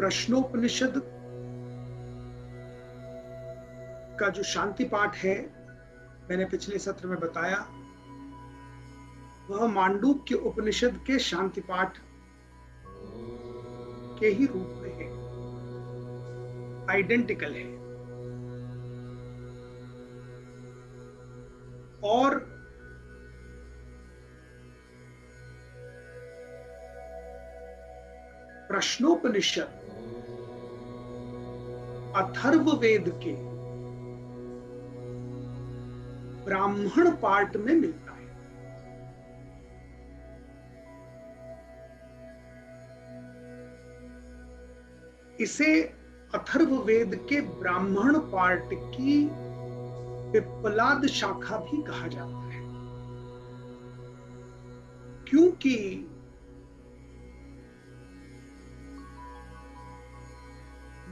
प्रश्नोपनिषद का जो शांति पाठ है, मैंने पिछले सत्र में बताया, वह मांडूक्य उपनिषद के शांति पाठ के ही रूप में है, आइडेंटिकल है। और प्रश्नोपनिषद अथर्ववेद के ब्राह्मण पार्ट में मिलता है। इसे अथर्ववेद के ब्राह्मण पार्ट की पिप्पलाद शाखा भी कहा जाता है, क्योंकि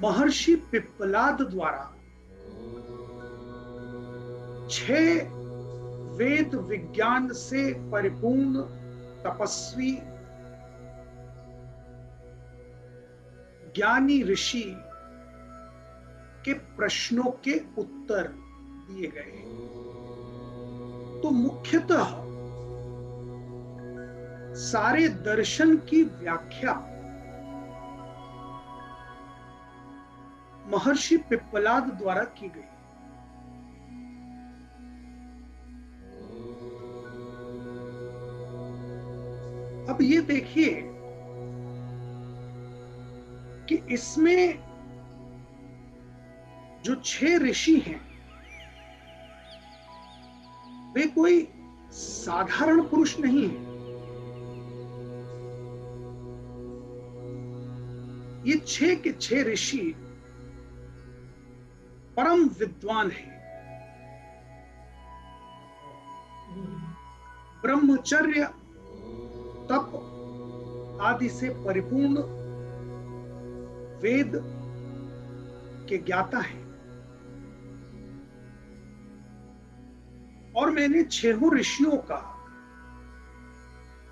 महर्षि पिप्पलाद द्वारा 6 वेद विज्ञान से परिपूर्ण तपस्वी ज्ञानी ऋषि के प्रश्नों के उत्तर दिए गए। तो मुख्यतः सारे दर्शन की व्याख्या महर्षि पिप्पलाद द्वारा की गई। अब ये देखिए कि इसमें जो 6 ऋषि हैं, वे कोई साधारण पुरुष नहीं है। ये 6 के 6 ऋषि परम विद्वान हैं, ब्रह्मचर्य तप आदि से परिपूर्ण वेद के ज्ञाता हैं। और मैंने 6 ऋषियों का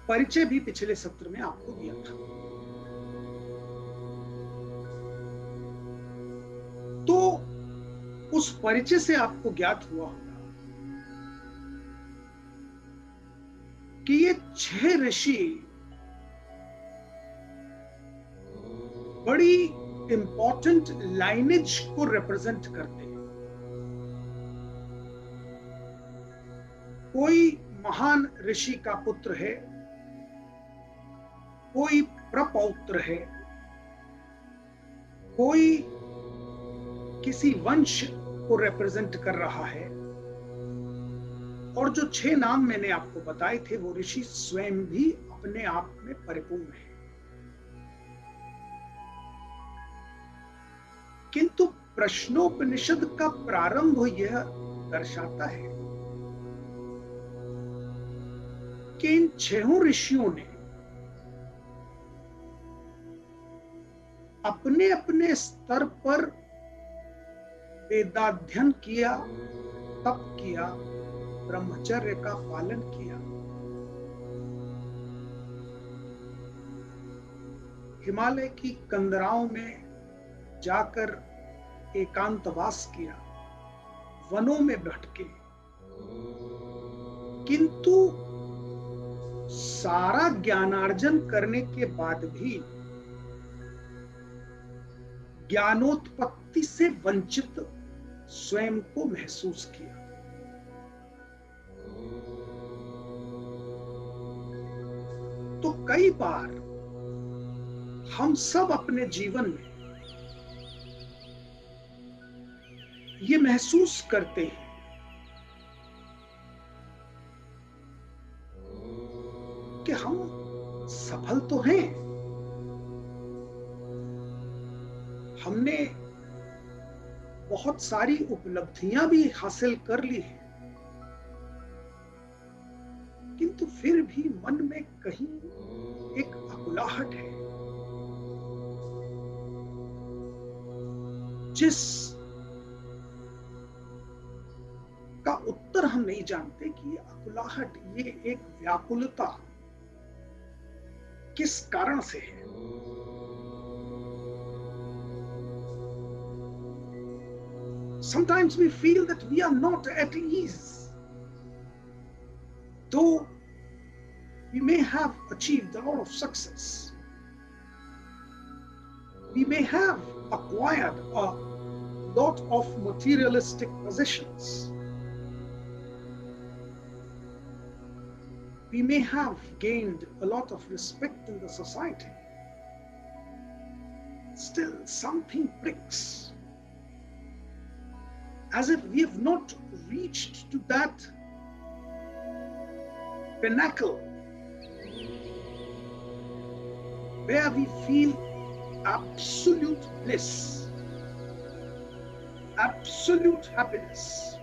परिचय भी पिछले सत्र में आपको दिया था। तो उस परिचय से आपको ज्ञात हुआ होगा कि ये 6 ऋषि बड़ी इंपॉर्टेंट लाइनेज को रिप्रेजेंट करते हैं। कोई महान ऋषि का पुत्र है, कोई प्रपौत्र है, कोई किसी वंश को रिप्रेजेंट कर रहा है। और जो 6 नाम मैंने आपको बताए थे, वो ऋषि स्वयं भी अपने आप में परिपूर्ण है। किंतु प्रश्नोपनिषद का प्रारंभ यह दर्शाता है कि इन 6 ऋषियों ने अपने अपने स्तर पर वेदाध्ययन किया, तप किया, ब्रह्मचर्य का पालन किया, हिमालय की कंदराओं में जाकर एकांतवास किया, वनों में भटके। किंतु सारा ज्ञानार्जन करने के बाद भी ज्ञानोत्पत्ति से वंचित स्वयं को महसूस किया। तो कई बार हम सब अपने जीवन में ये महसूस करते हैं कि हम सफल तो हैं, हमने बहुत सारी उपलब्धियां भी हासिल कर ली हैं, किंतु फिर भी मन में कहीं एक अकुलाहट है, जिस का उत्तर हम नहीं जानते कि ये अकुलाहट, ये एक व्याकुलता किस कारण से है। Sometimes we feel that we are not at ease, though we may have achieved a lot of success. We may have acquired a lot of materialistic possessions. We may have gained a lot of respect in the society. Still, something pricks, as if we have not reached to that pinnacle where we feel absolute bliss, absolute happiness.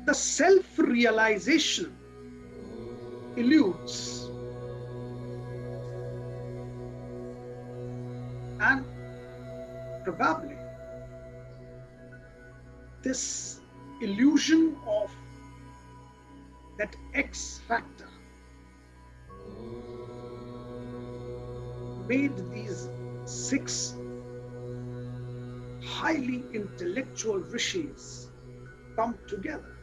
The self-realization eludes, and probably this illusion of that X factor made these 6 highly intellectual rishis come together.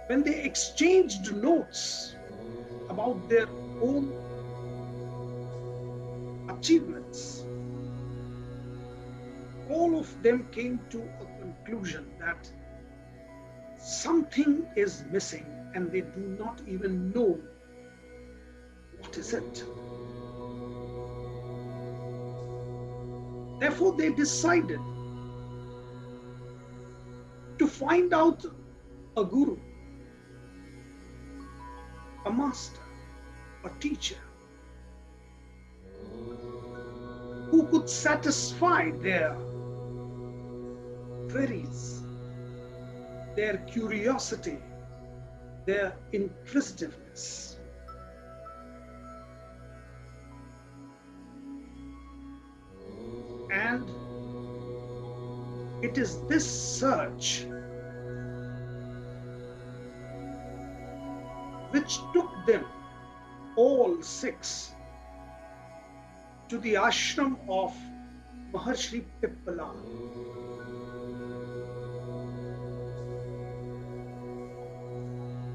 When they exchanged notes about their own achievements, all of them came to a conclusion that something is missing, and they do not even know what is it. Therefore, they decided to find out a guru, a master, a teacher, who could satisfy their queries, their curiosity, their inquisitiveness. And it is this search which took them, all 6, to the ashram of Maharshi Pippala.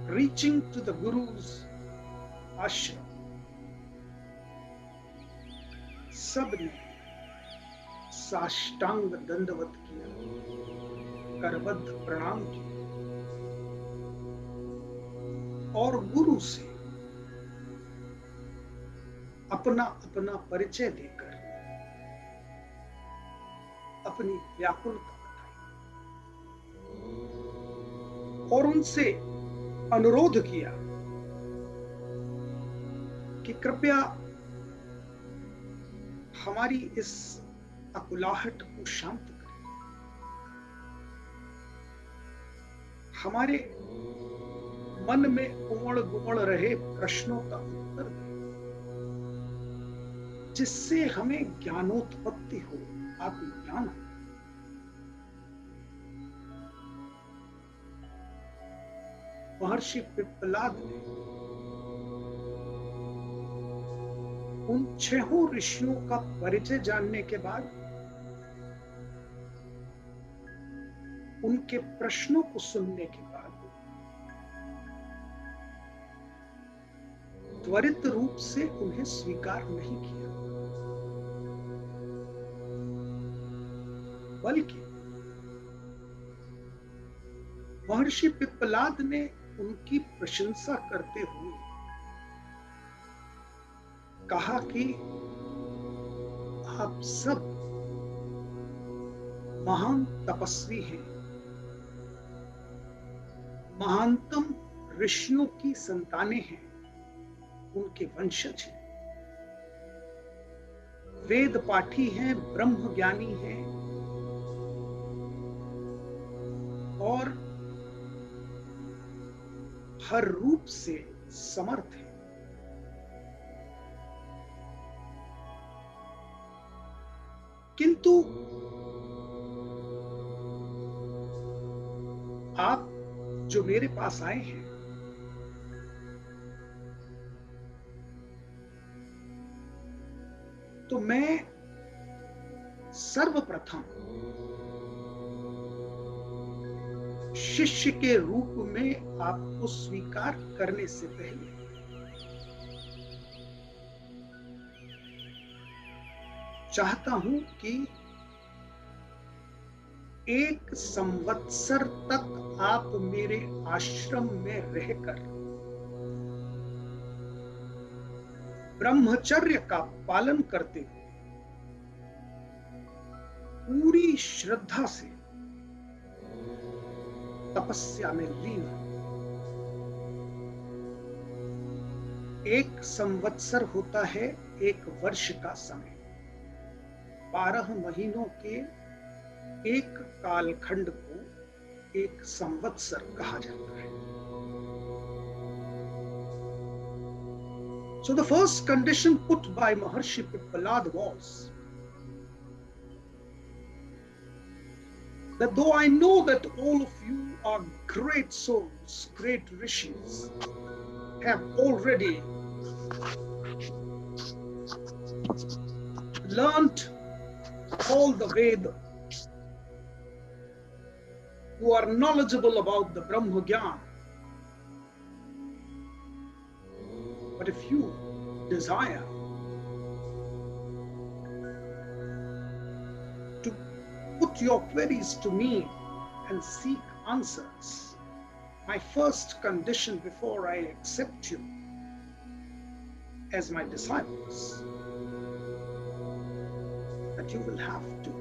Reaching to the Guru's ashram, सबने साष्टांग दंडवत किया, करबद्ध प्रणाम किया और गुरु से अपना अपना परिचय देकर अपनी व्याकुलता बताई और उनसे अनुरोध किया कि कृपया हमारी इस अकुलाहट को शांत करें, हमारे मन में उमड़ गुमड़ रहे प्रश्नों का उत्तर दें, जिससे हमें ज्ञानोत्पत्ति हो, आत्मज्ञान हो। महर्षि पिप्पलाद ने उन 6 ऋषियों का परिचय जानने के बाद उनके प्रश्नों को सुनने के बाद त्वरित रूप से उन्हें स्वीकार नहीं किया, बल्कि महर्षि पिप्पलाद ने उनकी प्रशंसा करते हुए कहा कि आप सब महान तपस्वी हैं, महानतम ऋषियों की संतानें हैं, उनके वंशज हैं, वेद पाठी हैं, ब्रह्म ज्ञानी हैं और हर रूप से समर्थ हैं। किंतु आप जो मेरे पास आए हैं, तो मैं सर्वप्रथम शिष्य के रूप में आपको स्वीकार करने से पहले चाहता हूं कि 1 संवत्सर तक आप मेरे आश्रम में रहकर ब्रह्मचर्य का पालन करते हुए पूरी श्रद्धा से तपस्या में लीन हो। 1 संवत्सर होता है 1 वर्ष का समय। 12 महीनों के एक कालखंड को 1 संवत्सर कहा जाता है। So the first condition put by Maharshi Pippalad was that though I know that all of you are great souls, great rishis, have already learnt all the Vedas, who are knowledgeable about the Brahma Gyan, but if you desire to put your queries to me and seek answers, my first condition before I accept you as my disciples, that you will have to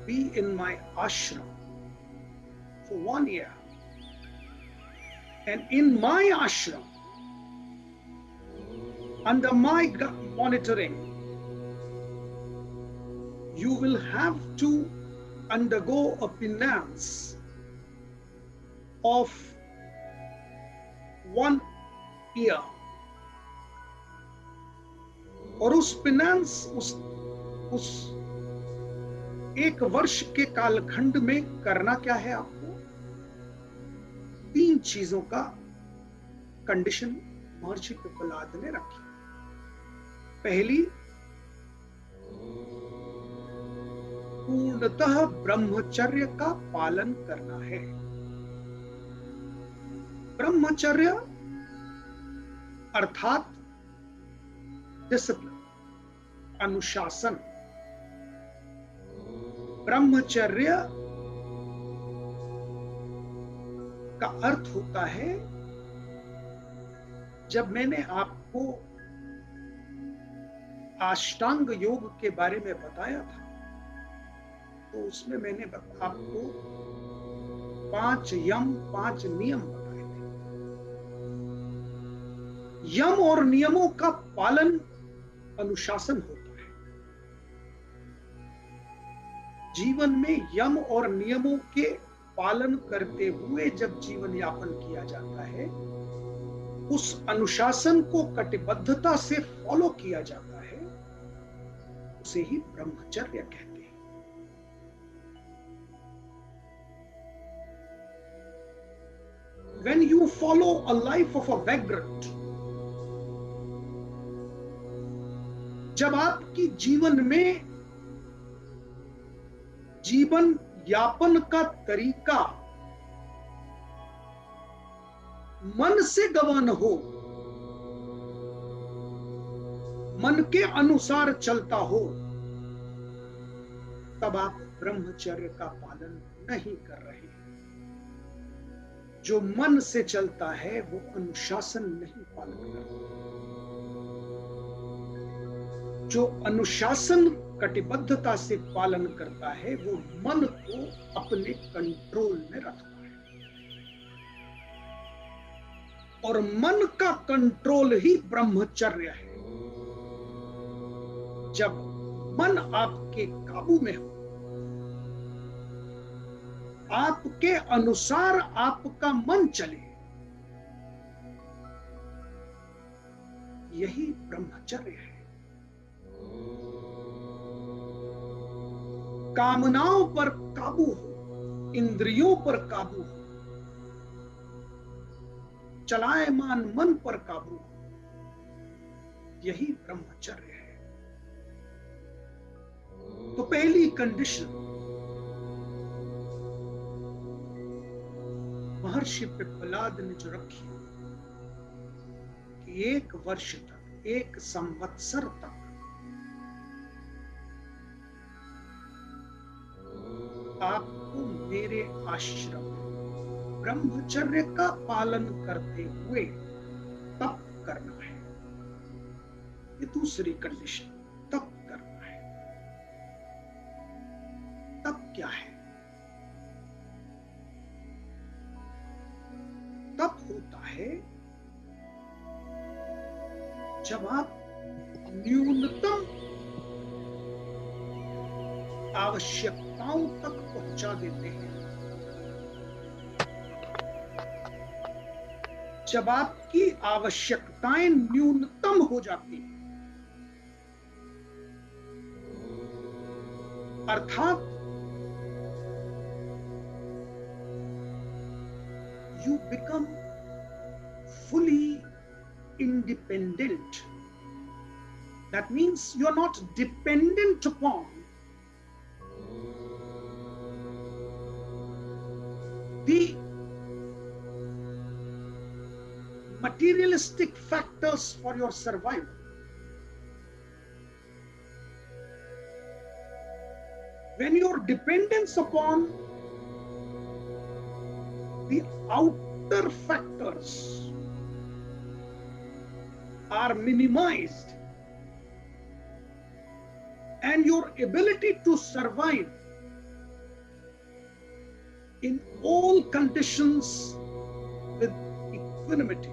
be in my ashram for 1 year. And in my ashram, under my monitoring, you will have to undergo a penance of 1 year. और उस पेनांस उस 1 वर्ष के कालखंड में करना क्या है आपको? 3 चीजों का कंडीशन महर्षि पिप्पलाद ने रखी। पहली, पूर्णतः ब्रह्मचर्य का पालन करना है। ब्रह्मचर्य अर्थात डिसिप्लिन, अनुशासन। ब्रह्मचर्य का अर्थ होता है, जब मैंने आपको अष्टांग योग के बारे में बताया था, तो उसमें मैंने आपको 5 यम 5 नियम बताए थे। यम और नियमों का पालन अनुशासन होता है। जीवन में यम और नियमों के पालन करते हुए जब जीवन यापन किया जाता है, उस अनुशासन को कटिबद्धता से फॉलो किया जाता है, उसे ही ब्रह्मचर्य कहते हैं। When you follow a life of a vagrant, जब आपकी जीवन में जीवन यापन का तरीका मन से गवन हो, मन के अनुसार चलता हो, तब आप ब्रह्मचर्य का पालन नहीं कर रहे हैं। जो मन से चलता है वो अनुशासन नहीं पालन करता। जो अनुशासन कटिबद्धता से पालन करता है, वो मन को अपने कंट्रोल में रखता है। और मन का कंट्रोल ही ब्रह्मचर्य है। जब मन आपके काबू में हो, आपके अनुसार आपका मन चले, यही ब्रह्मचर्य है। कामनाओं पर काबू हो, इंद्रियों पर काबू हो, चलायमान मन पर काबू हो, यही ब्रह्मचर्य है। तो पहली कंडीशन महर्षि पिप्पलाद ने जो रखी कि 1 वर्ष तक, 1 संवत्सर तक आपको मेरे आश्रम में ब्रह्मचर्य का पालन करते हुए तप करना है। ये दूसरी कंडीशन, तप करना है। तप क्या है? तप होता है जब आप न्यूनतम आवश्यकताओं तक पहुंचा देते हैं, जब आपकी आवश्यकताएं न्यूनतम हो जाती हैं, अर्थात you become fully independent. That means you are not dependent upon the materialistic factors for your survival. When your dependence upon the outer factors are minimized and your ability to survive in all conditions with equanimity,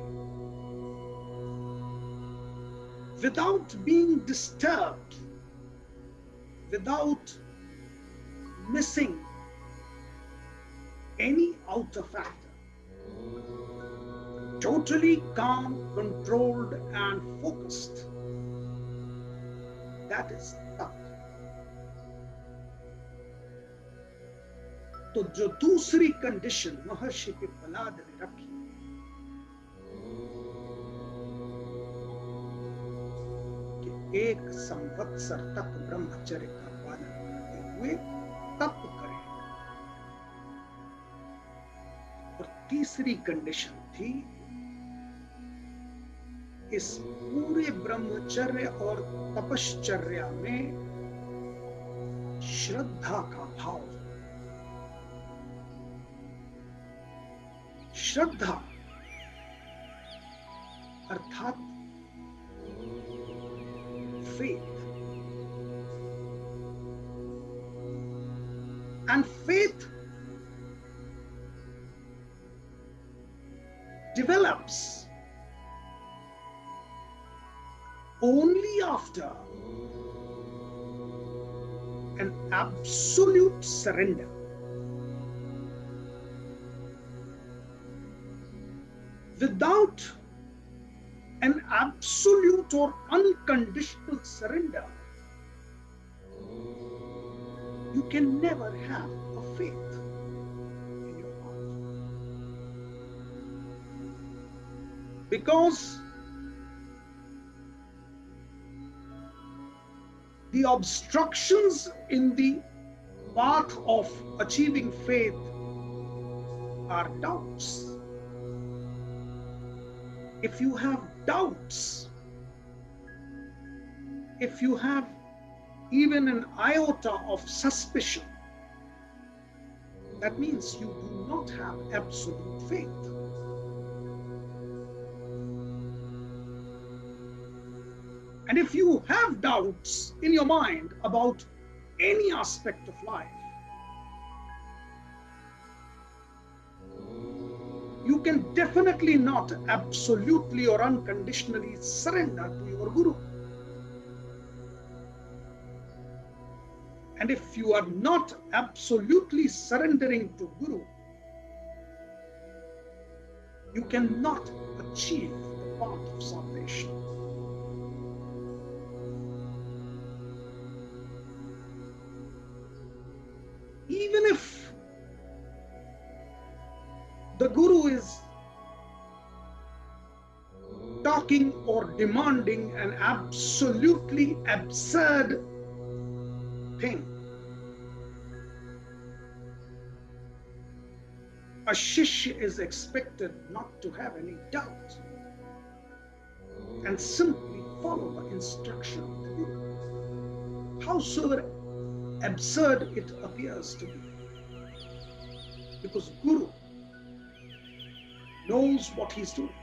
without being disturbed, without missing any outer factor, totally calm, controlled and focused, that is tap. तो जो दूसरी condition महर्षि पिप्पलाद ने रखी कि 1 संवत्सर तक ब्रह्मचर्य का पालन करते हुए तप करें, और तीसरी कंडीशन थी इस पूरे ब्रह्मचर्य और तपश्चर्या में श्रद्धा का भाव। श्रद्धा अर्थात faith, and faith develops only after an absolute surrender. Without an absolute or unconditional surrender, you can never have a faith in your heart. Because the obstructions in the path of achieving faith are doubts. If you have doubts, if you have even an iota of suspicion, that means you do not have absolute faith. And if you have doubts in your mind about any aspect of life, you can definitely not absolutely or unconditionally surrender to your Guru. And if you are not absolutely surrendering to Guru, you cannot achieve the path of salvation. Even if the Guru is talking or demanding an absolutely absurd thing. A shishya is expected not to have any doubt and simply follow the instruction of the Guru, howsoever absurd it appears to be. Because Guru knows what he's doing.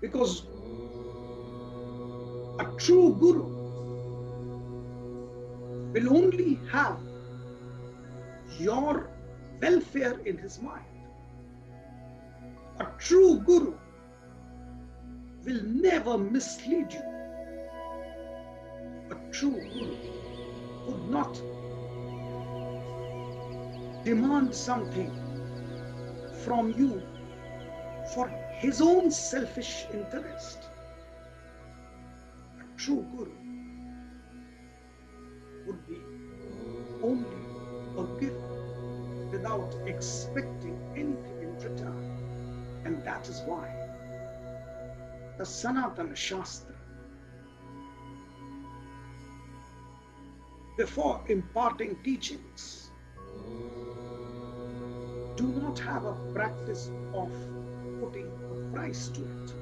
Because a true Guru will only have your welfare in his mind. A true Guru will never mislead you. A true Guru would not demand something from you for his own selfish interest. A true Guru would be only a gift without expecting anything in return. And that is why the Sanatana Shastra, before imparting teachings, do not have a practice of putting a price to it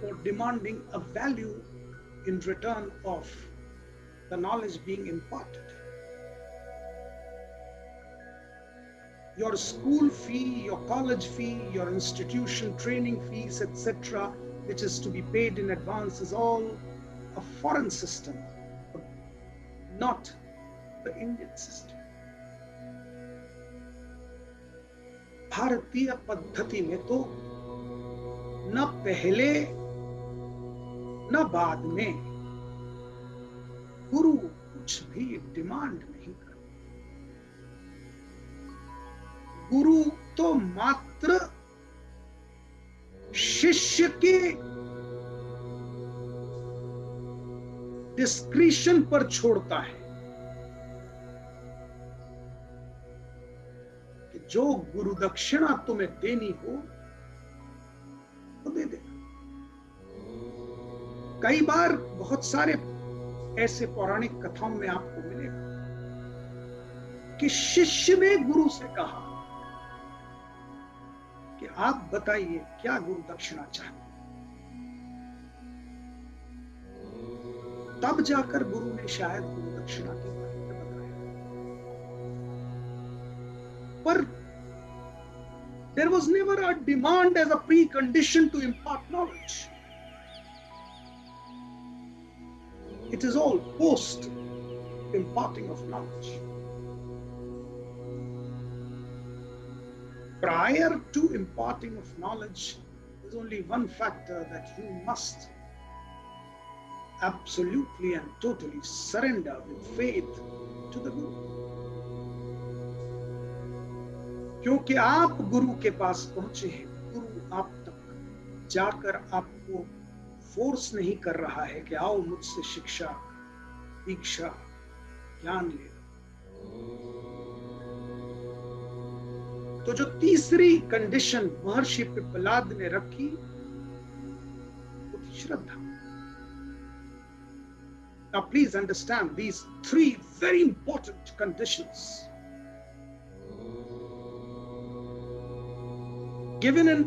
or demanding a value in return of the knowledge being imparted. Your school fee, your college fee, your institution training fees, etc., which is to be paid in advance, is all a foreign system, not the Indian system. भारतीय पद्धति में तो न पहले न बाद में गुरु कुछ भी डिमांड नहीं करते। गुरु तो मात्र शिष्य के डिस्क्रिशन पर छोड़ता है कि जो गुरु दक्षिणा तुम्हें देनी हो वो दे देना। कई बार बहुत सारे ऐसे पौराणिक कथाओं में आपको मिलेगा कि शिष्य ने गुरु से कहा कि आप बताइए क्या गुरु दक्षिणा चाहते हैं। तब जाकर गुरु ने शायद गुरु दक्षिणा के बारे में बताया। पर there was never a demand as a precondition to impart knowledge. It is all post imparting of knowledge. Prior to imparting of knowledge, there's only one factor, that you must absolutely and totally surrender with faith to the Guru. क्योंकि आप गुरु के पास पहुंचे हैं, गुरु आप तक जाकर आपको force नहीं कर रहा है कि आओ मुझसे शिक्षा, दीक्षा, ज्ञान ले। तो जो तीसरी कंडीशन महर्षि पिप्पलाद ने रखी वो थी श्रद्धा। Now please understand these three very important conditions given in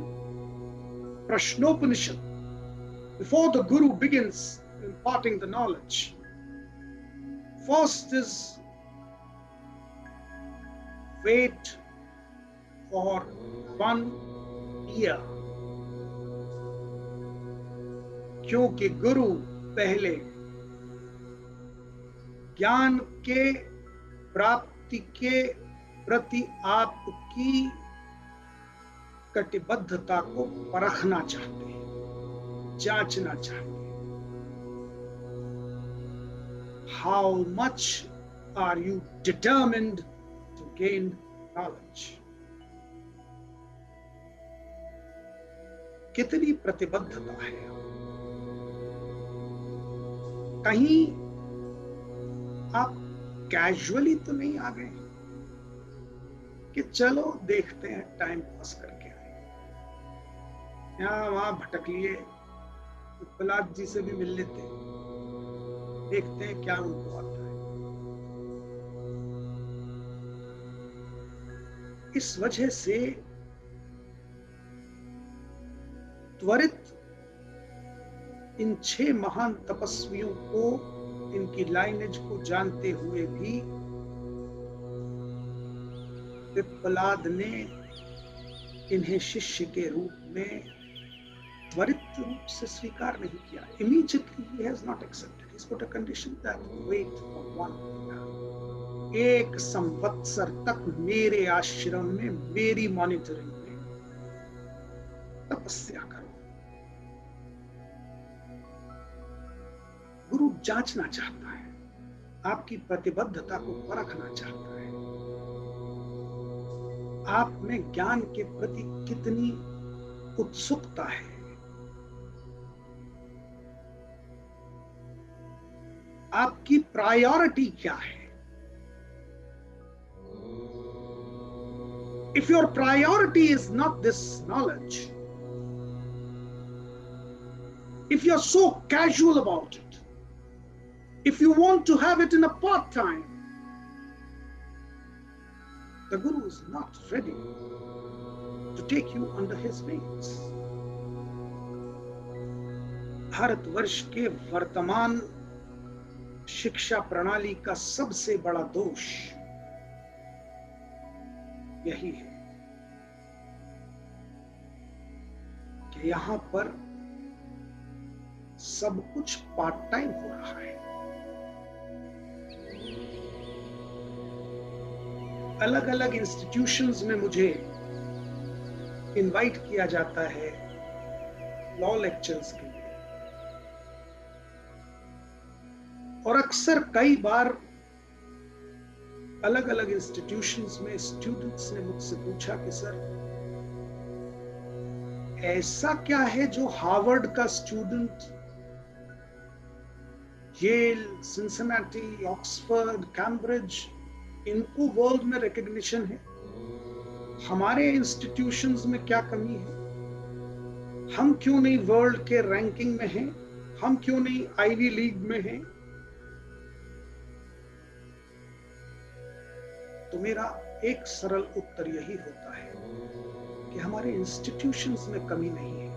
Prashnopanishad before the Guru begins imparting the knowledge. First is wait for 1 year, क्योंकि गुरु पहले ज्ञान के प्राप्ति के प्रति आपकी कटिबद्धता को परखना चाहते हैं, जांचना चाहते हैं। How much are you determined to gain knowledge? कितनी प्रतिबद्धता है? कहीं आप कैजुअली तो नहीं आ गए कि चलो देखते हैं, टाइम पास करके आए। यहाँ वहां भटक लिए, तो प्रहलाद जी से भी मिल लेते, देखते हैं क्या उनको आता है। इस वजह से त्वरित इन 6 महान तपस्वियों को, इनकी लाइनेज को जानते हुए भी पिप्पलाद ने इन्हें शिष्य के रूप में त्वरित रूप से स्वीकार नहीं किया। Immediately he has not accepted. He's put a condition that wait for 1 year. 1 संवत्सर तक मेरे आश्रम में, मेरी मॉनिटरिंग में तपस्या करो। गुरु जांचना चाहता है, आपकी प्रतिबद्धता को परखना चाहता है, आप में ज्ञान के प्रति कितनी उत्सुकता है। आपकी प्रायोरिटी क्या है? If your priority is not this knowledge, if you're so casual about it, if you want to have it in a part-time, the Guru is not ready to take you under his wings. Bharatvarsh के वर्तमान शिक्षा प्रणाली का सबसे बड़ा दोष यही है कि यहां पर सब कुछ पार्ट टाइम हो रहा है। अलग अलग इंस्टीट्यूशंस में मुझे इनवाइट किया जाता है लॉ लेक्चर्स के लिए, और अक्सर कई बार अलग अलग इंस्टीट्यूशंस में स्टूडेंट्स ने मुझसे पूछा कि सर ऐसा क्या है जो हार्वर्ड का student, Yale, Cincinnati, Oxford, Cambridge, इनको वर्ल्ड में रिकॉग्निशन है, हमारे इंस्टीट्यूशंस में क्या कमी है? हम क्यों नहीं वर्ल्ड के रैंकिंग में हैं? हम क्यों नहीं आईवी लीग में हैं? तो मेरा एक सरल उत्तर यही होता है कि हमारे इंस्टीट्यूशंस में कमी नहीं है,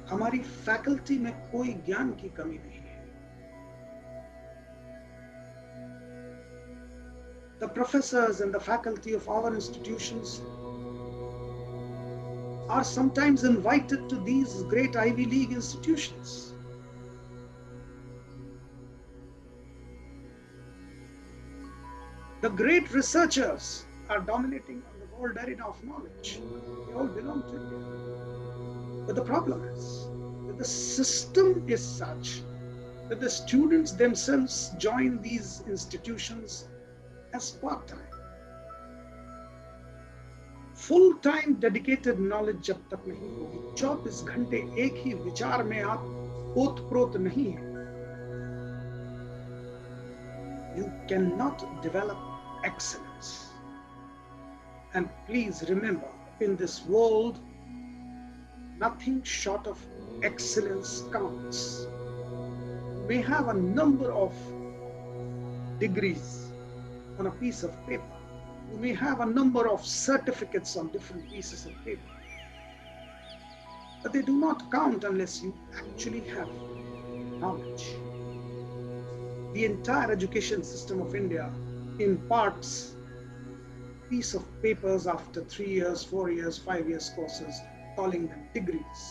हमारी फैकल्टी में कोई ज्ञान की कमी नहीं है। The professors and the faculty of our institutions are sometimes invited to these great Ivy League institutions. The great researchers are dominating on the world arena of knowledge. They all belong to India. But the problem is that the system is such that the students themselves join these institutions as part-time. Full-time dedicated knowledge जब तक नहीं होगी, 24 घंटे एक ही विचार में आप ओत-प्रोत नहीं हैं, you cannot develop excellence. And please remember, in this world, nothing short of excellence counts. You may have a number of degrees on a piece of paper. You may have a number of certificates on different pieces of paper. But they do not count unless you actually have knowledge. The entire education system of India imparts piece of papers after 3 years, 4 years, 5 years courses, calling them degrees,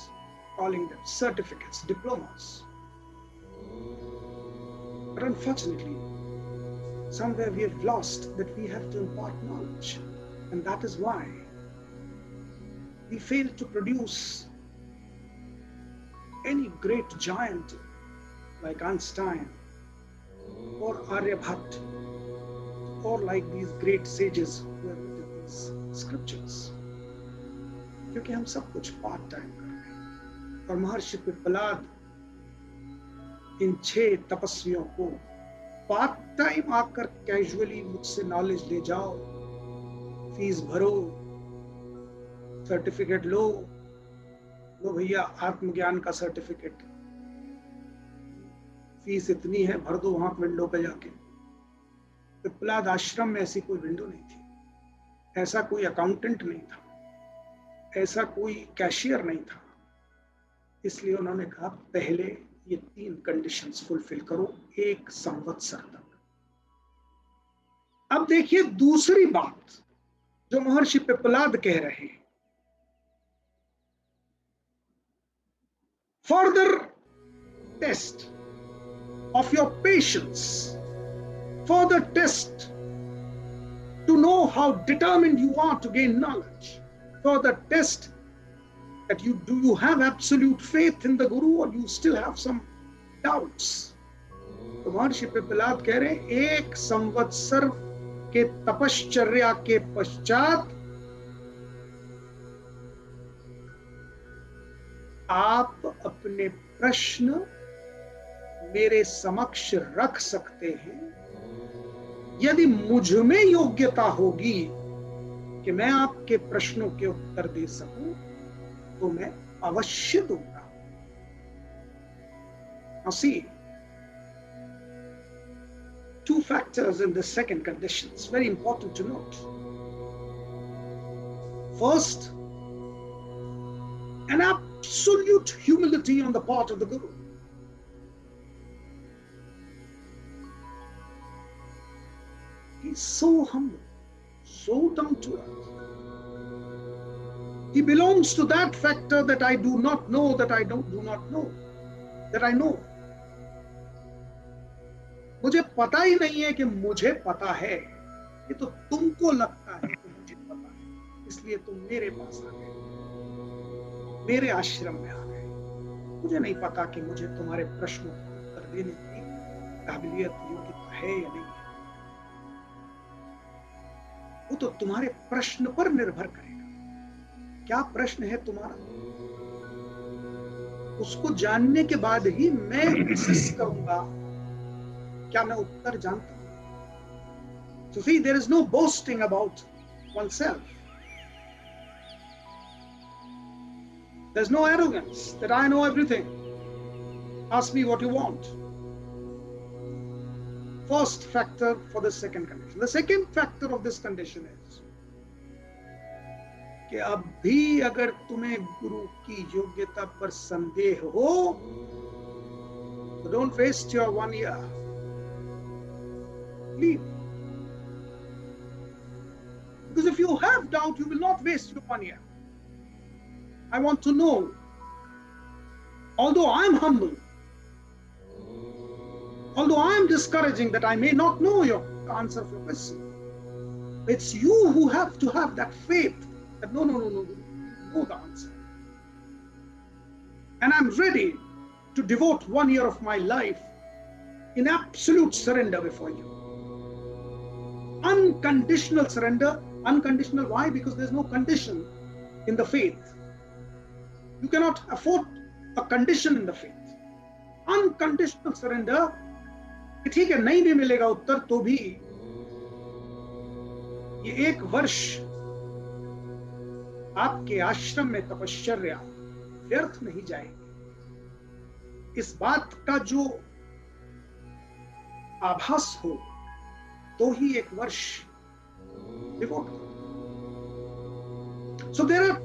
calling them certificates, diplomas. But unfortunately, somewhere we have lost that we have to impart knowledge, and that is why we fail to produce any great giant like Einstein or Aryabhat, or like these great sages who have written these scriptures, क्योंकि हम सब कुछ part time कर रहे हैं। और महर्षि पिप्पलाद इन 6 तपस्वियों को part time आकर कैजुअली मुझसे नॉलेज ले जाओ, फीस भरो, सर्टिफिकेट लो भैया, आत्मज्ञान का सर्टिफिकेट, फीस इतनी है, भर दो वहां विंडो पे जाके। पिपलाद आश्रम में ऐसी कोई विंडो नहीं थी, ऐसा कोई अकाउंटेंट नहीं था, ऐसा कोई कैशियर नहीं था। इसलिए उन्होंने कहा पहले ये 3 कंडीशंस फुलफिल करो 1 संवत्सर तक। अब देखिए दूसरी बात जो महर्षि पिपलाद कह रहे हैं, further test of your patience, further test to know how determined you are to gain knowledge, further test that do you have absolute faith in the Guru or you still have some doubts. तो महर्षि पिपलाद कह रहे हैं 1 संवत्सर के तपश्चर्या के पश्चात आप अपने प्रश्न मेरे समक्ष रख सकते हैं। यदि मुझ में योग्यता होगी कि मैं आपके प्रश्नों के उत्तर दे सकूं तो मैं अवश्य दूंगा। Now see, 2 factors in the second condition. It's very important to note. First, an absolute humility on the part of the Guru. He's so humble, so down to earth. He belongs to that factor that I do not know, that I do not know, that I know. मुझे पता ही नहीं है कि मुझे पता है, ये तो तुमको लगता है कि मुझे पता है, इसलिए तुम मेरे पास आ गए, मेरे आश्रम में आ गए। मुझे नहीं पता कि मुझे तुम्हारे प्रश्नों का उत्तर देने की काबिलियत, योग्यता है या नहीं, वो तो तुम्हारे प्रश्न पर निर्भर करेगा। क्या प्रश्न है तुम्हारा, उसको जानने के बाद ही मैं असेस करूंगा क्या मैं उत्तर जानता हूं। So see, there is no boasting about oneself. There's no arrogance that I know everything. Ask me what you want. First factor for the second condition. The second factor of this condition is कि अब भी अगर तुम्हें गुरु की योग्यता पर संदेह हो तो don't waste your 1 year. Leave. Because if you have doubt, you will not waste your 1 year. I want to know, although I am humble, although I am discouraging that I may not know your answer for question, it's you who have to have that faith that no, you know the answer. And I'm ready to devote 1 year of my life in absolute surrender before you. Unconditional surrender. Unconditional, why? Because there's no condition in the faith. You cannot afford a condition in the faith. Unconditional surrender. ठीक है, नहीं भी मिलेगा उत्तर तो भी ये 1 वर्ष आपके आश्रम में तपश्चर्या व्यर्थ नहीं जाएगी। इस बात का जो आभास हो तो ही 1 वर्ष डिवोट करो। So there are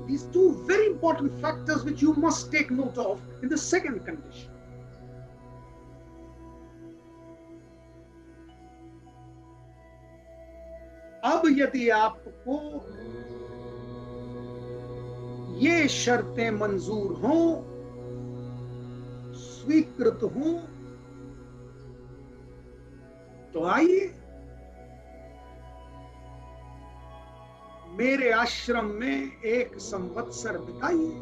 these two very important factors which you must take note of in the second condition. अब यदि आपको ये शर्तें मंजूर हों, स्वीकृत हों, तो आइए मेरे आश्रम में 1 संवत्सर बिताइए।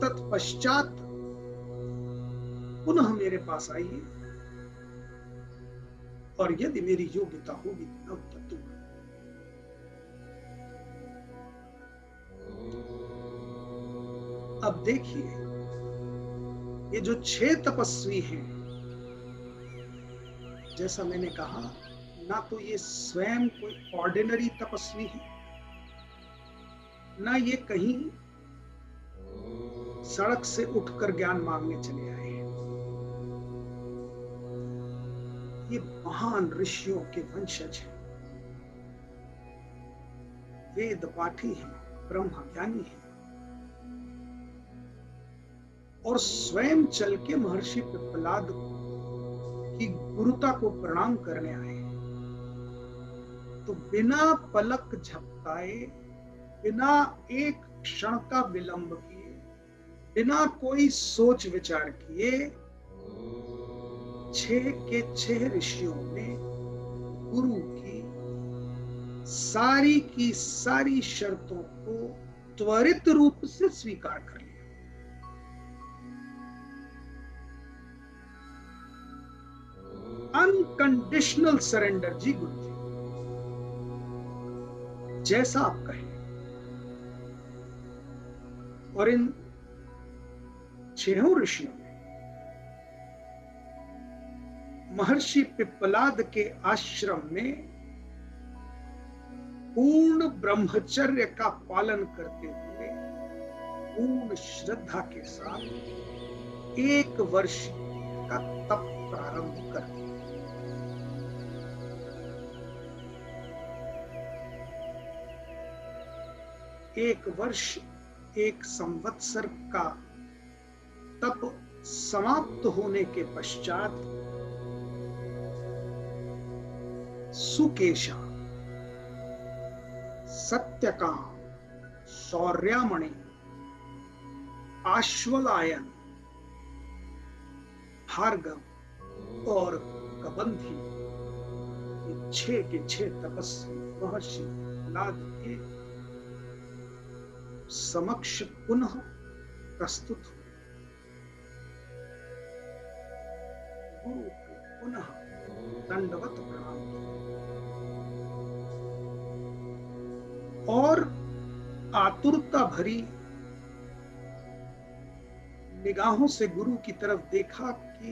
तत्पश्चात पुनः मेरे पास आइए और यदि मेरी योग्यता होगी तो मैं उत्तर दूंगा। अब देखिए, ये जो 6 तपस्वी हैं, जैसा मैंने कहा, ना तो ये स्वयं कोई ऑर्डिनरी तपस्वी है, ना ये कहीं सड़क से उठकर ज्ञान मांगने चले आए हैं। ये महान ऋषियों के वंशज हैं, वेद पाठी हैं, ब्रह्म ज्ञानी हैं, और स्वयं चल के महर्षि पिप्पलाद की गुरुता को प्रणाम करने आए हैं। तो बिना पलक झपकाए, बिना एक क्षण का विलंब किए, बिना कोई सोच विचार किए, 6 के 6 ऋषियों ने गुरु की सारी शर्तों को त्वरित रूप से स्वीकार कर लिया। अनकंडीशनल सरेंडर जी गुरु जी, जैसा आप कहें। और इन 6 ऋषियों ने महर्षि पिप्पलाद के आश्रम में पूर्ण ब्रह्मचर्य का पालन करते हुए पूर्ण श्रद्धा के साथ 1 वर्ष का तप प्रारंभ कर दिया। 1 वर्ष 1 संवत्सर का तप समाप्त होने के पश्चात सुकेशा, सत्यकाम, शौर्यामणि, आश्वलायन, भार्गव और कबंधी, ये 6 के 6 तपस्वी महर्षि पिप्पलाद के समक्ष पुनः प्रस्तुत हुए। गुरु को पुनः दंडवत प्रणाम किया और आतुरता भरी निगाहों से गुरु की तरफ देखा कि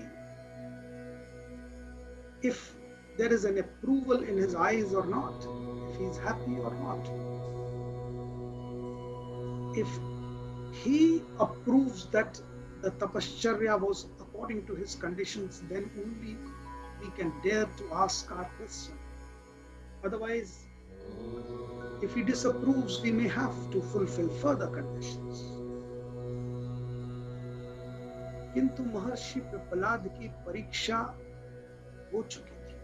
if there is an approval in his eyes or not, if he is happy or not. If he approves that the tapasya was according to his conditions, then only we can dare to ask our question. Otherwise, if he disapproves, we may have to fulfill further conditions. किंतु महर्षि पिप्पलाद की परीक्षा हो चुकी थी।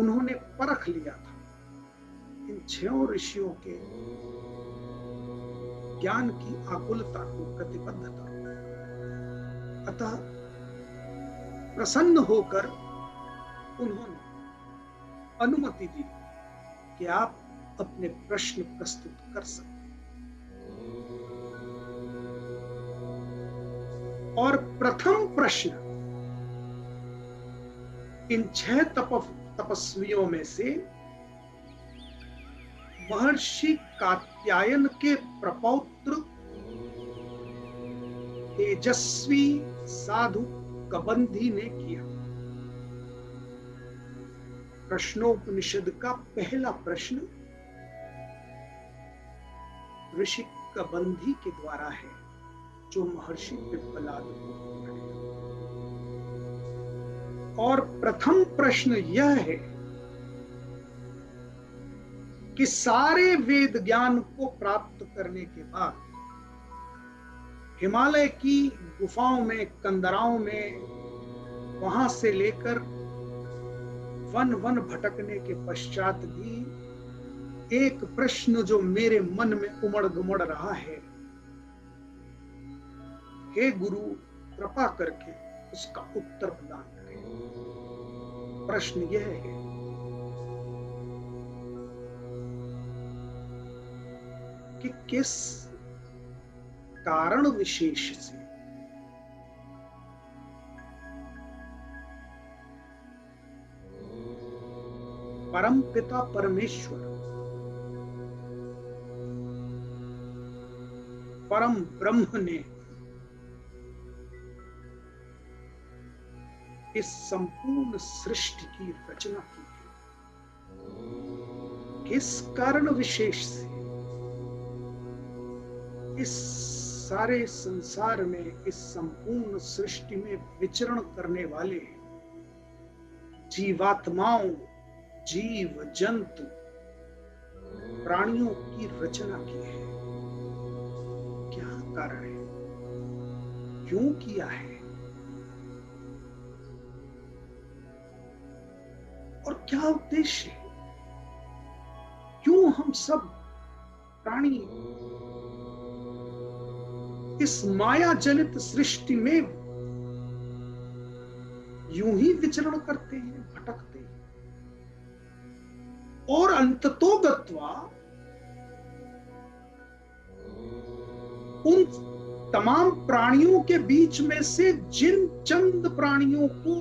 उन्होंने परख लिया था इन 6 ऋषियों के ज्ञान की आकुलता को, प्रतिबद्धता। अतः प्रसन्न होकर उन्होंने अनुमति दी कि आप अपने प्रश्न प्रस्तुत कर सकते हैं। और प्रथम प्रश्न इन 6 तपस्वियों में से महर्षि कात्यायन के प्रपौत्र तेजस्वी साधु कबंधी ने किया। प्रश्नोपनिषद का पहला प्रश्न ऋषि कबंधी के द्वारा है, जो महर्षि पिप्पलाद को पढ़ेगा। और प्रथम प्रश्न यह है कि सारे वेद ज्ञान को प्राप्त करने के बाद हिमालय की गुफाओं में, कंदराओं में, वहां से लेकर वन वन भटकने के पश्चात भी एक प्रश्न जो मेरे मन में उमड़ घुमड़ रहा है, हे गुरु कृपा करके उसका उत्तर प्रदान करें। प्रश्न यह है कि किस कारण विशेष से परमपिता परमेश्वर, परम ब्रह्म ने इस संपूर्ण सृष्टि की रचना की है। किस कारण विशेष से इस सारे संसार में, इस संपूर्ण सृष्टि में विचरण करने वाले जीवात्माओं, जीव जंतु, प्राणियों की रचना की है? क्या कारण है? क्यों किया है? और क्या उद्देश्य है? क्यों हम सब प्राणी इस माया जनित सृष्टि में यूं ही विचरण करते हैं, भटकते हैं, और अंततो गत्वा उन तमाम प्राणियों के बीच में से जिन चंद प्राणियों को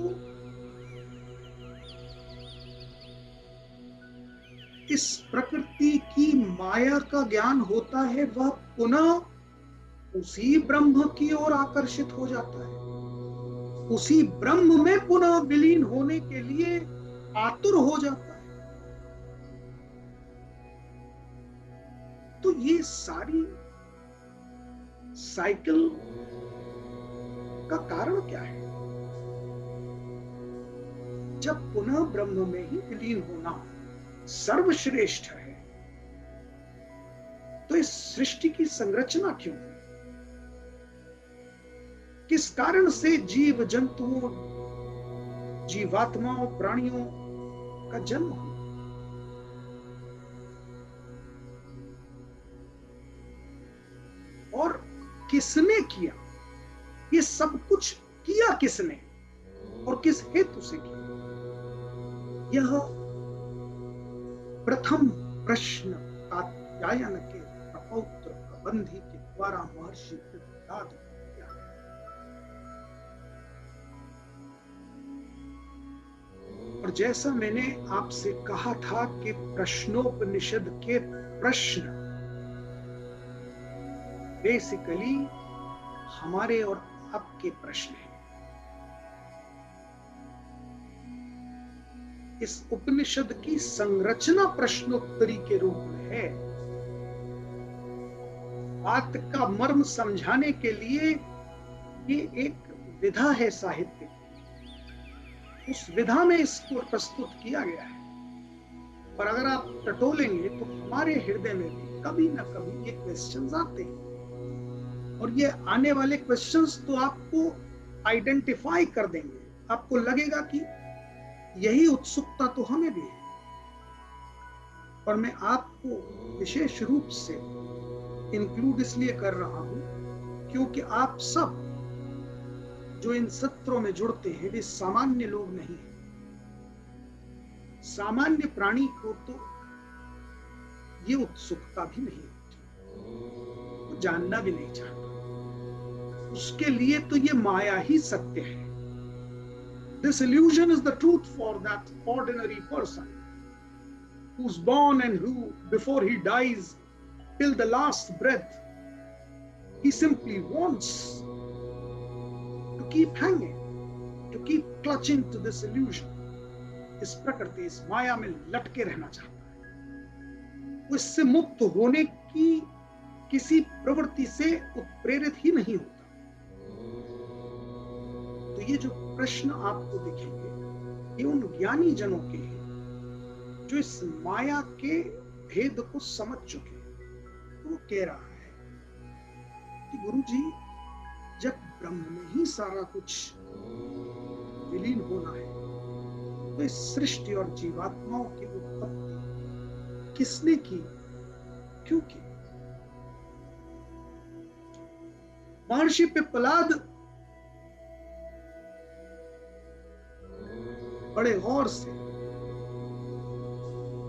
इस प्रकृति की माया का ज्ञान होता है, वह पुनः उसी ब्रह्म की ओर आकर्षित हो जाता है, उसी ब्रह्म में पुनः विलीन होने के लिए आतुर हो जाता है। तो ये सारी साइकिल का कारण क्या है? जब पुनः ब्रह्म में ही विलीन होना सर्वश्रेष्ठ है, तो इस सृष्टि की संरचना क्यों है? किस कारण से जीव जंतुओं, जीवात्माओं, प्राणियों का जन्म हुआ? और किसने किया? ये सब कुछ किया किसने और किस हेतु से किया? यह प्रथम प्रश्न कात्यायन के प्रपौत्र प्रबंधी के द्वारा महर्षि पिप्पलाद ने किया। और जैसा मैंने आपसे कहा था कि प्रश्नोपनिषद के प्रश्न बेसिकली हमारे और आपके प्रश्न हैं। इस उपनिषद की संरचना प्रश्नोत्तरी के रूप में है। बात का मर्म समझाने के लिए ये एक विधा है साहित्य, उस विधा में इसको प्रस्तुत किया गया है। पर अगर आप टटोलेंगे तो हमारे हृदय में भी कभी ना कभी ये क्वेश्चंस आते हैं, और ये आने वाले क्वेश्चंस तो आपको आइडेंटिफाई कर देंगे। आपको लगेगा कि यही उत्सुकता तो हमें भी है। और मैं आपको विशेष रूप से इंक्लूड इसलिए कर रहा हूं क्योंकि आप सब जो इन सत्रों में जुड़ते हैं वे सामान्य लोग नहीं हैं। सामान्य प्राणी को तो ये उत्सुकता भी नहीं होती, वो जानना भी नहीं चाहता। उसके लिए तो ये माया ही सत्य है। This illusion is the truth for that ordinary person who's born and who, before he dies, till the last breath, he simply wants to keep hanging, to keep clutching to this illusion. इस प्रकृति, इस माया में लटके रहना चाहता है। वो इससे मुक्त होने की किसी प्रवृत्ति से उत्प्रेरित ही नहीं होता। तो ये जो प्रश्न आपको दिखेंगे ये उन ज्ञानी जनों के हैं जो इस माया के भेद को समझ चुके हैं। तो वो कह रहा है कि गुरुजी, जब ब्रह्म में ही सारा कुछ विलीन होना है तो इस सृष्टि और जीवात्माओं की उत्पत्ति किसने की, क्यों की? महर्षि पिप्पलाद बड़े गौर से,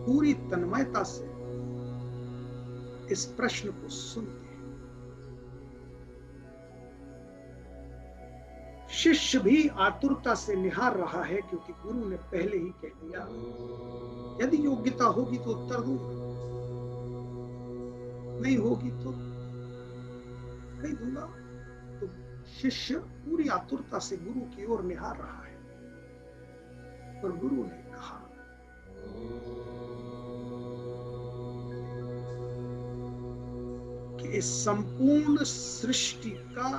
पूरी तन्मयता से इस प्रश्न को सुनते हैं। शिष्य भी आतुरता से निहार रहा है क्योंकि गुरु ने पहले ही कह दिया, यदि योग्यता होगी तो उत्तर दूंगा, नहीं होगी तो नहीं दूंगा। तो शिष्य पूरी आतुरता से गुरु की ओर निहार रहा है। और गुरु ने कहा, कि इस संपूर्ण सृष्टि का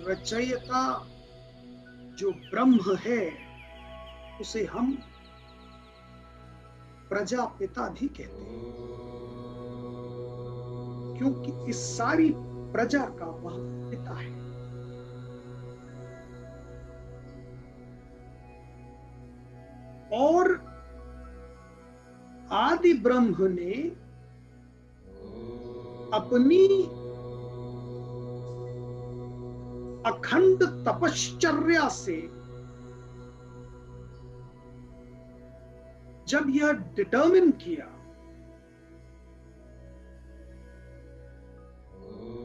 रचयिता जो ब्रह्म है उसे हम प्रजापिता भी कहते हैं, क्योंकि इस सारी प्रजा का वह पिता है। और आदि ब्रह्म ने अपनी अखंड तपश्चर्या से जब यह डिटर्मिन किया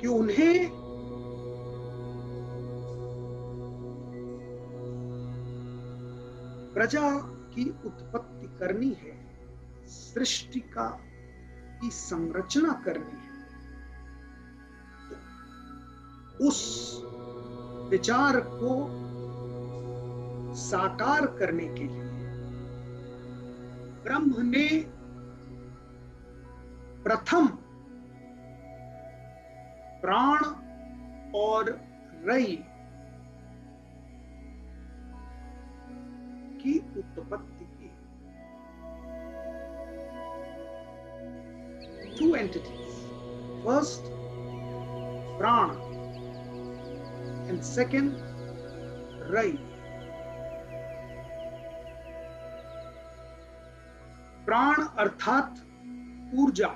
कि उन्हें प्रजा की उत्पत्ति करनी है, सृष्टि की संरचना करनी है, तो उस विचार को साकार करने के लिए ब्रह्म ने प्रथम प्राण और रई की उत्पत्ति की। Two entities. First, prana, and second, rai. प्राण अर्थात ऊर्जा,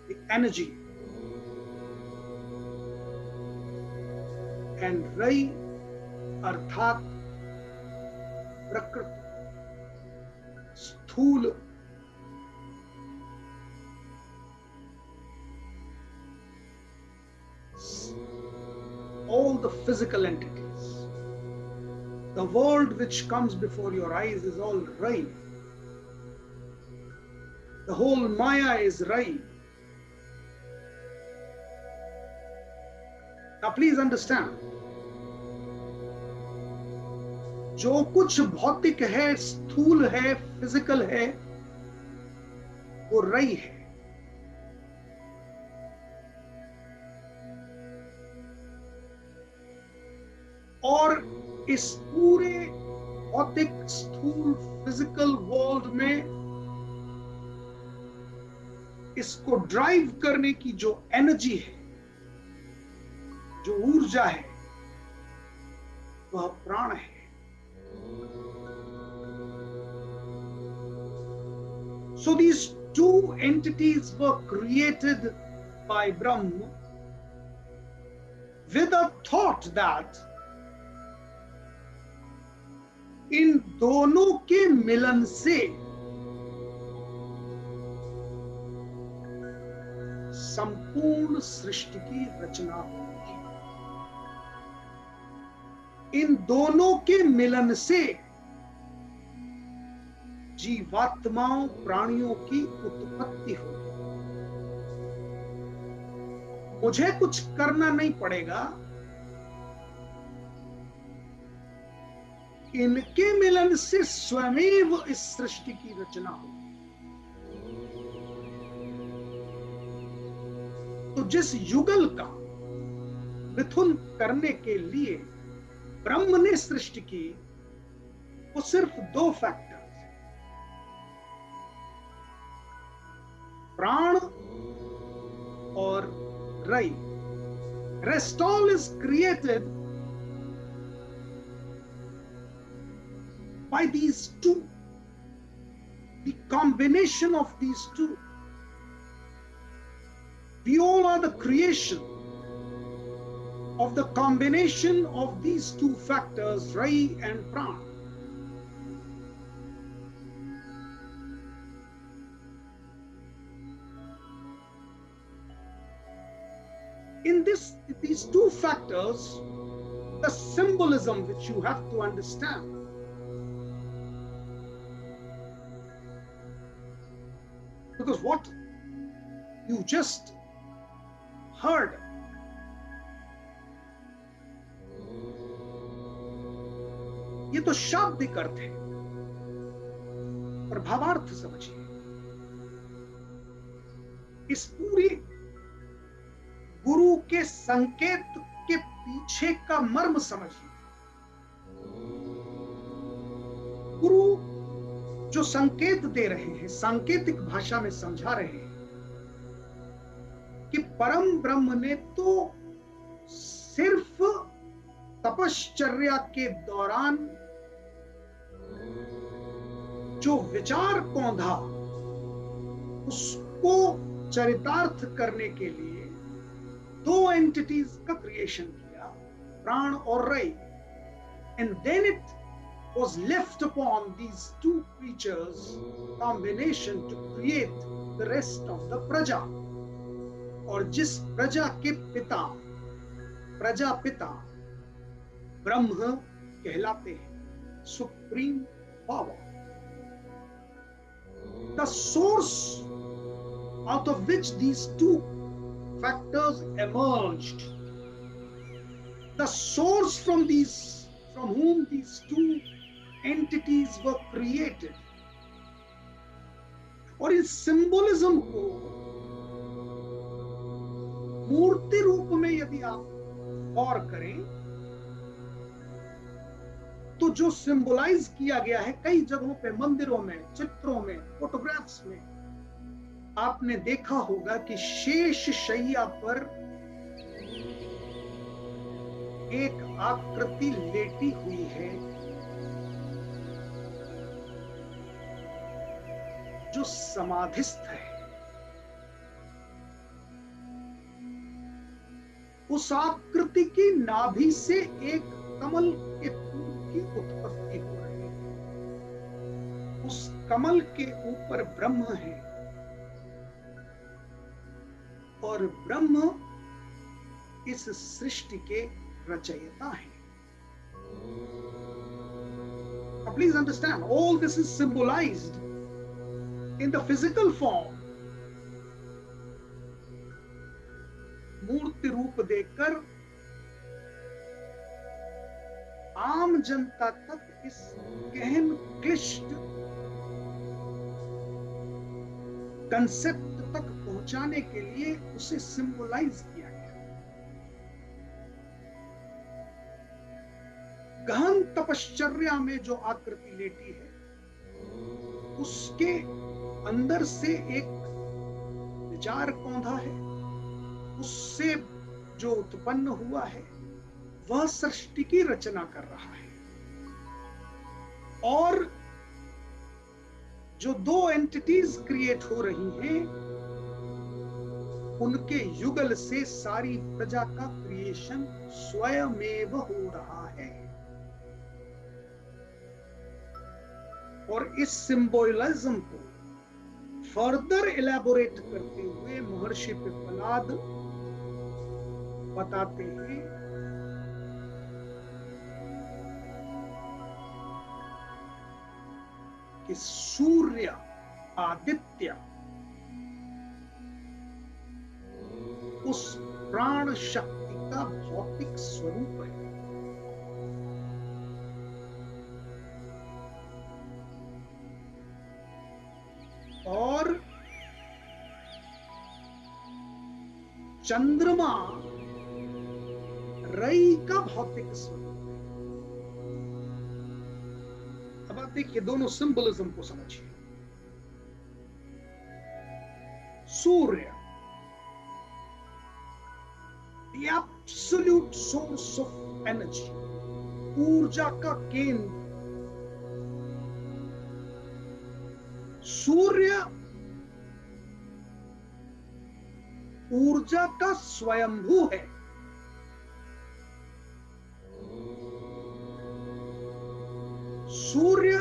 the energy, and rai अर्थात प्रकृति, स्थूल all the physical entities. The world which comes before your eyes is all rai. The whole Maya is rai. Now please understand, जो कुछ भौतिक है, स्थूल है, फिजिकल है, वो रई है। और इस पूरे भौतिक स्थूल फिजिकल वर्ल्ड में इसको ड्राइव करने की जो एनर्जी है, जो ऊर्जा है, वह प्राण है। So these two entities were created by Brahma with a thought that इन दोनों के मिलन से संपूर्ण सृष्टि की रचना होगी। इन दोनों के मिलन से जीवात्माओं, प्राणियों की उत्पत्ति होगी। मुझे कुछ करना नहीं पड़ेगा, इनके मिलन से स्वयं इस सृष्टि की रचना होगी। तो जिस युगल का मिथुन करने के लिए ब्रह्म ने सृष्टि की, वो सिर्फ दो फैक्टर्स, प्राण और रई। Rest all is created by these two, the combination of these two. We all are the creation of the combination of these two factors, rai and prana. In these two factors, the symbolism which you have to understand, because what you just heard ये तो शाब्दिक अर्थ है, पर भावार्थ समझिए। इस पूरी के संकेत के पीछे का मर्म समझिए। गुरु जो संकेत दे रहे हैं, सांकेतिक भाषा में समझा रहे हैं कि परम ब्रह्म ने तो सिर्फ तपश्चर्या के दौरान जो विचार कौंधा, उसको चरितार्थ करने के लिए दो एंटिटीज का क्रिएशन किया, प्राण और रई, and then it was left upon these two creatures combination to create the rest of the प्रजा। और जिस प्रजा के पिता, प्रजापिता ब्रह्म कहलाते हैं, supreme power, the source out of which these two factors emerged, the source from whom these two entities were created। और इस सिंबोलिज्म को मूर्ति रूप में यदि आप गौर करें तो जो सिंबलाइज किया गया है कई जगहों पे, मंदिरों में, चित्रों में, फोटोग्राफ्स में, आपने देखा होगा कि शेष शैया पर एक आकृति लेटी हुई है जो समाधिस्थ है। उस आकृति की नाभि से एक कमल के फूल की उत्पत्ति हो रही है। उस कमल के ऊपर ब्रह्म है और ब्रह्म इस सृष्टि के रचयिता है। Please understand, all this is symbolized in the physical form, मूर्ति रूप देकर आम जनता तक इस गहन क्लिष्ट कंसेप्ट तक पहुंचाने के लिए उसे सिंबलाइज किया गया। गहन तपश्चर्या में जो आकृति लेटी है, उसके अंदर से एक विचार कौंधा है, उससे जो उत्पन्न हुआ है वह सृष्टि की रचना कर रहा है। और जो दो एंटिटीज क्रिएट हो रही हैं, उनके युगल से सारी प्रजा का क्रिएशन स्वयमेव हो रहा है। और इस सिंबोलिज्म को फर्दर इलेबोरेट करते हुए महर्षि पिप्पलाद बताते हैं कि सूर्य, आदित्य उस प्राण शक्ति का भौतिक स्वरूप है। और चंद्रमा रई का भौतिक स्वरूप है। अब आप देखिए, दोनों सिंबलिज्म को समझिए। सूर्य, the absolute source of energy, ऊर्जा का केंद्र। सूर्य ऊर्जा का स्वयंभू है। सूर्य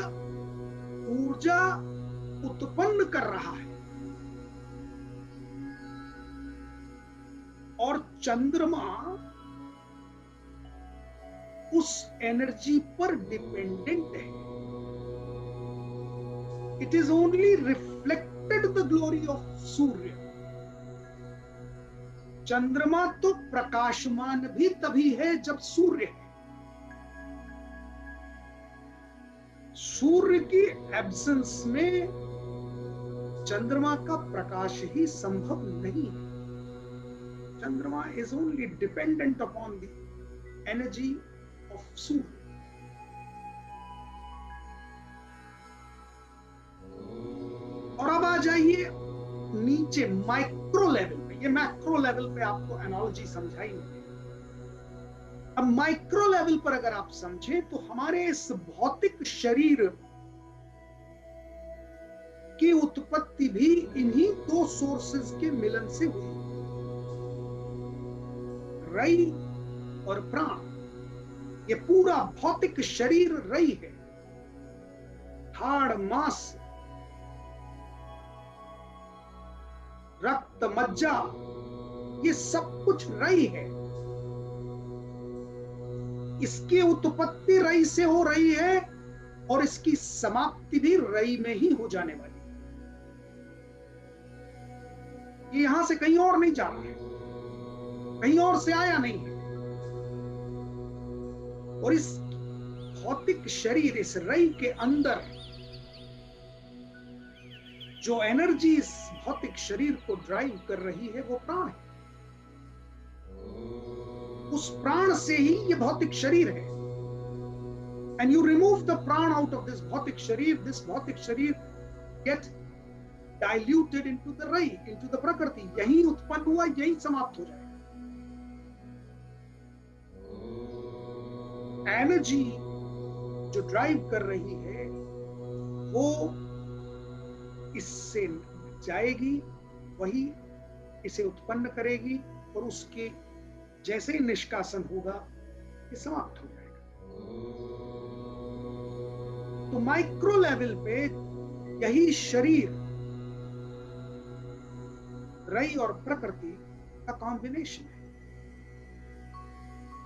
ऊर्जा उत्पन्न कर रहा है और चंद्रमा उस एनर्जी पर डिपेंडेंट है। It is only reflected the glory of Surya. चंद्रमा तो प्रकाशमान भी तभी है जब सूर्य है। सूर्य की एब्सेंस में चंद्रमा का प्रकाश ही संभव नहीं है। Chandrama is only dependent upon the energy of Surya. और अब आ जाइए नीचे माइक्रो लेवल पे। ये मैक्रो लेवल पे आपको एनालॉजी समझाई नहीं। अब माइक्रो लेवल पर अगर आप समझें तो हमारे इस भौतिक शरीर की उत्पत्ति भी इन्हीं दो सोर्सेज के मिलन से हुई। रई और प्राण, ये पूरा भौतिक शरीर रई है। हाड़ मांस, रक्त मज्जा, ये सब कुछ रई है। इसकी उत्पत्ति रई से हो रही है और इसकी समाप्ति भी रई में ही हो जाने वाली है। ये यहां से कहीं और नहीं जा रहा है, कहीं और से आया नहीं है। और इस भौतिक शरीर, इस रई के अंदर जो एनर्जी इस भौतिक शरीर को ड्राइव कर रही है वो प्राण है। उस प्राण से ही ये भौतिक शरीर है। एंड यू रिमूव द प्राण आउट ऑफ दिस भौतिक शरीर, दिस भौतिक शरीर गेट डाइल्यूटेड इनटू द रई, इनटू द प्रकृति। यही उत्पन्न हुआ, यही समाप्त हो जाएगा। एनर्जी जो ड्राइव कर रही है वो इससे जाएगी, वही इसे उत्पन्न करेगी और उसके जैसे ही निष्कासन होगा ये समाप्त हो जाएगा। तो माइक्रो लेवल पे यही शरीर, रई और प्रकृति का कॉम्बिनेशन है।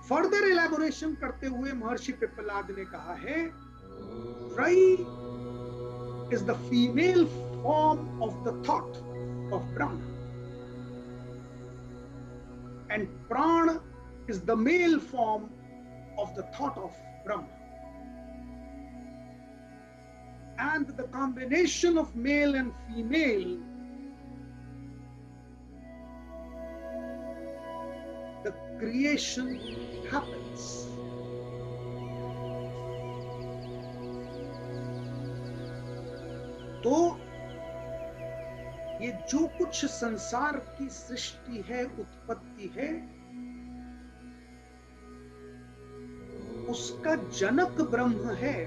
फर्दर इलैबोरेशन करते हुए महर्षि पिप्पलाद ने कहा है, रई is the female form of the thought of Brahma, and Prana is the male form of the thought of Brahma. And the combination of male and female, the creation happens. तो ये जो कुछ संसार की सृष्टि है, उत्पत्ति है, उसका जनक ब्रह्म है।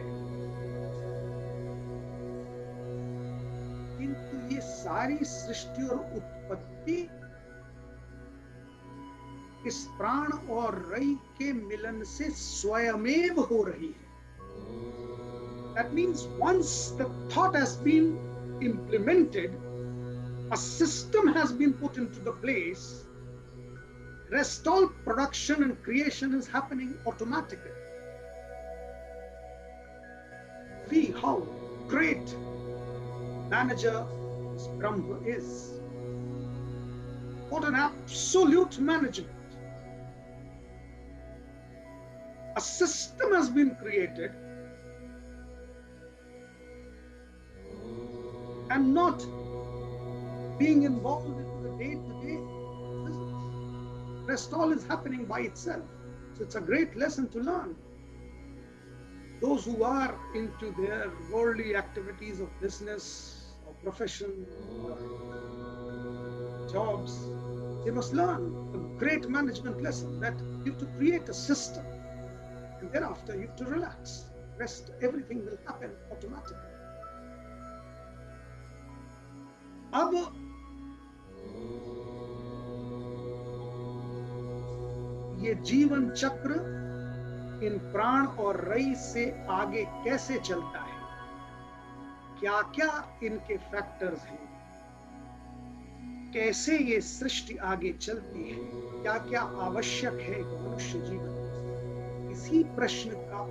किंतु ये सारी सृष्टि और उत्पत्ति इस प्राण और रई के मिलन से स्वयमेव हो रही है। That means once the thought has been implemented, a system has been put into the place, rest all production and creation is happening automatically. See how great manager this Brahma is. What an absolute management. A system has been created, and not being involved in the day-to-day business. Rest all is happening by itself. So it's a great lesson to learn. Those who are into their worldly activities of business or profession or jobs, they must learn a great management lesson that you have to create a system, and thereafter you have to relax. Rest, everything will happen automatically. अब ये जीवन चक्र इन प्राण और रई से आगे कैसे चलता है, क्या क्या इनके फैक्टर्स हैं, कैसे ये सृष्टि आगे चलती है, क्या क्या आवश्यक है मनुष्य जीवन, इसी प्रश्न का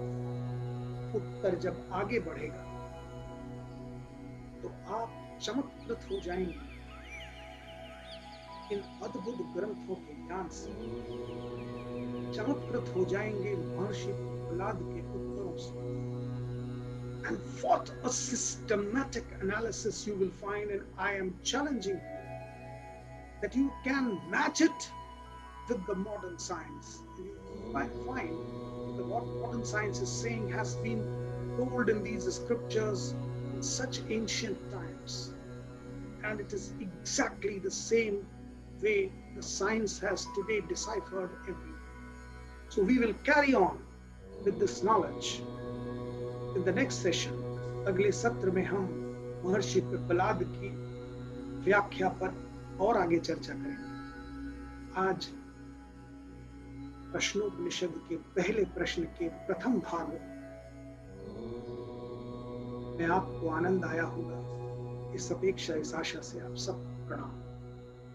उत्तर जब आगे बढ़ेगा तो आप चमत्कृत हो जाएंगे इन अद्भुत ग्रंथों के ज्ञान से, चमत्कृत हो जाएंगे महर्षि पिप्पलाद के उत्तरों से। And what a systematic analysis you will find, and I am challenging you that you can match it with the modern science. You might find that what modern science is saying has been told in these scriptures in such ancient times. And it is exactly the same way the science has today deciphered everything. So we will carry on with this knowledge. In the next session, अगले सत्र में हम महर्षि पिप्पलाद की व्याख्या पर और आगे चर्चा करेंगे। आज प्रश्नोपनिषद के पहले प्रश्न के प्रथम भाग में आपको आनंद आया होगा, इस अपेक्षा, इस आशा से आप सब प्रणाम।